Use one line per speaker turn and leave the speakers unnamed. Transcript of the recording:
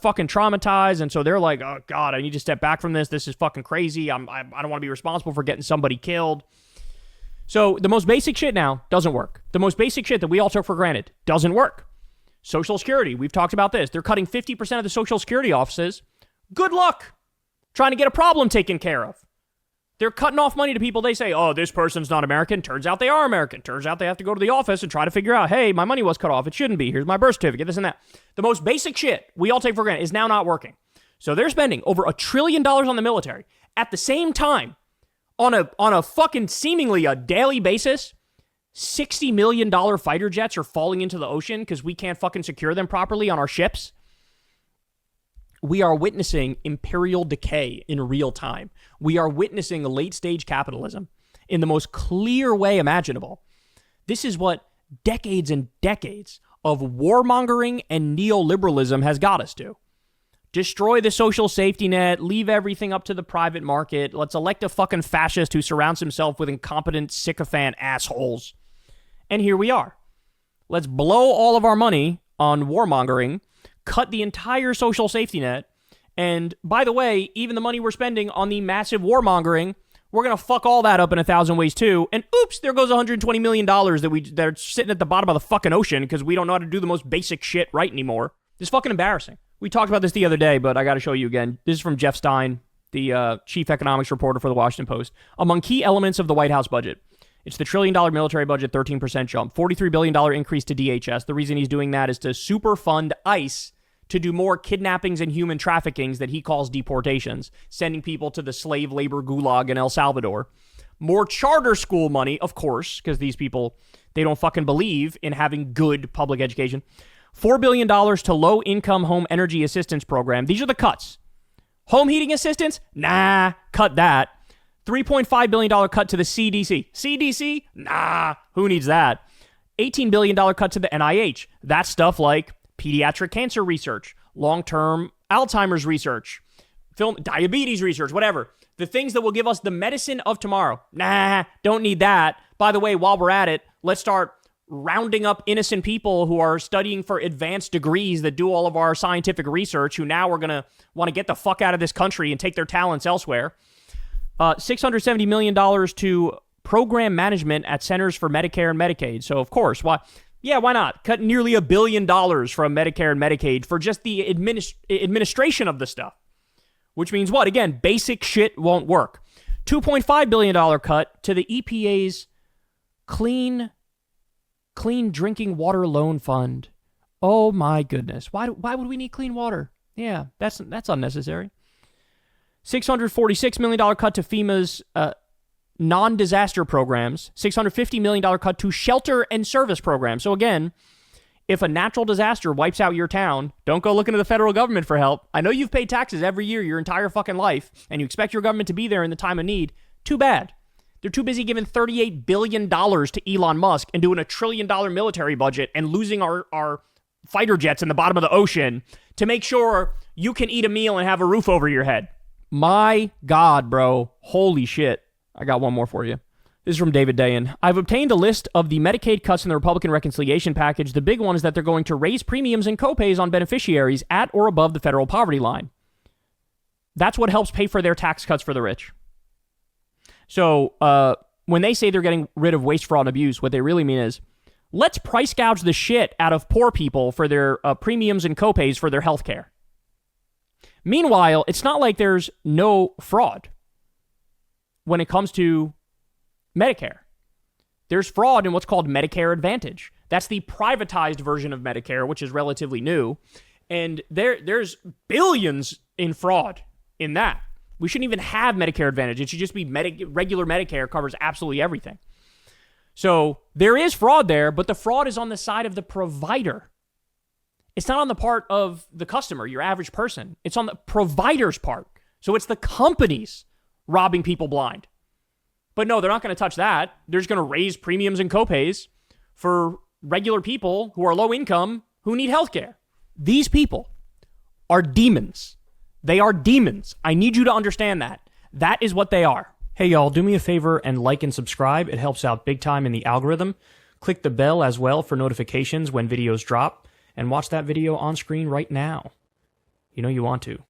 fucking traumatized, and so they're like, oh God, I need to step back from this. This is fucking crazy. I don't want to be responsible for getting somebody killed. So the most basic shit now doesn't work. The most basic shit that we all took for granted doesn't work. Social Security, we've talked about this. They're cutting 50% of the Social Security offices. Good luck trying to get a problem taken care of. They're cutting off money to people. They say, oh, this person's not American. Turns out they are American. Turns out they have to go to the office and try to figure out, hey, my money was cut off. It shouldn't be. Here's my birth certificate, this and that. The most basic shit we all take for granted is now not working. So they're spending over $1 trillion on the military. At the same time, on a fucking seemingly a daily basis, $60 million fighter jets are falling into the ocean because we can't fucking secure them properly on our ships. We are witnessing imperial decay in real time. We are witnessing late-stage capitalism in the most clear way imaginable. This is what decades and decades of warmongering and neoliberalism has got us to. Destroy the social safety net, leave everything up to the private market. Let's elect a fucking fascist who surrounds himself with incompetent, sycophant assholes. And here we are. Let's blow all of our money on warmongering, cut the entire social safety net, and by the way, even the money we're spending on the massive warmongering, we're going to fuck all that up in 1,000 ways too, and oops, there goes $120 million that are sitting at the bottom of the fucking ocean because we don't know how to do the most basic shit right anymore. It's fucking embarrassing. We talked about this the other day, but I got to show you again. This is from Jeff Stein, the chief economics reporter for the Washington Post. Among key elements of the White House budget, it's the $1 trillion military budget, 13% jump, $43 billion increase to DHS. The reason he's doing that is to super fund ICE to do more kidnappings and human traffickings that he calls deportations, sending people to the slave labor gulag in El Salvador. More charter school money, of course, because these people, they don't fucking believe in having good public education. $4 billion to low-income home energy assistance program. These are the cuts. Home heating assistance? Nah, cut that. $3.5 billion cut to the CDC. CDC? Nah, who needs that? $18 billion cut to the NIH. That's stuff like pediatric cancer research, long-term Alzheimer's research, diabetes research, whatever. The things that will give us the medicine of tomorrow. Nah, don't need that. By the way, while we're at it, let's start rounding up innocent people who are studying for advanced degrees that do all of our scientific research, who now are going to want to get the fuck out of this country and take their talents elsewhere. $670 million to program management at Centers for Medicare and Medicaid. So, of course, why not? Cut nearly $1 billion from Medicare and Medicaid for just the administration of the stuff. Which means what? Again, basic shit won't work. $2.5 billion cut to the EPA's Clean Drinking Water Loan Fund. Oh my goodness. Why would we need clean water? Yeah, that's unnecessary. $646 million cut to FEMA's non-disaster programs. $650 million cut to shelter and service programs. So again, if a natural disaster wipes out your town, don't go looking to the federal government for help. I know you've paid taxes every year your entire fucking life, and you expect your government to be there in the time of need. Too bad. They're too busy giving $38 billion to Elon Musk and doing $1 trillion military budget and losing our fighter jets in the bottom of the ocean to make sure you can eat a meal and have a roof over your head. My God, bro. Holy shit. I got one more for you. This is from David Dayen. I've obtained a list of the Medicaid cuts in the Republican reconciliation package. The big one is that they're going to raise premiums and copays on beneficiaries at or above the federal poverty line. That's what helps pay for their tax cuts for the rich. So when they say they're getting rid of waste, fraud, and abuse, what they really mean is, let's price gouge the shit out of poor people for their premiums and copays for their health care. Meanwhile, it's not like there's no fraud when it comes to Medicare. There's fraud in what's called Medicare Advantage. That's the privatized version of Medicare, which is relatively new. And there's billions in fraud in that. We shouldn't even have Medicare Advantage. It should just be regular Medicare covers absolutely everything. So there is fraud there, but the fraud is on the side of the provider. It's not on the part of the customer, your average person. It's on the provider's part. So it's the companies robbing people blind. But no, they're not going to touch that. They're just going to raise premiums and copays for regular people who are low income who need healthcare. These people are demons. They are demons. I need you to understand that. That is what they are. Hey, y'all, do me a favor and like and subscribe. It helps out big time in the algorithm. Click the bell as well for notifications when videos drop. And watch that video on screen right now. You know you want to.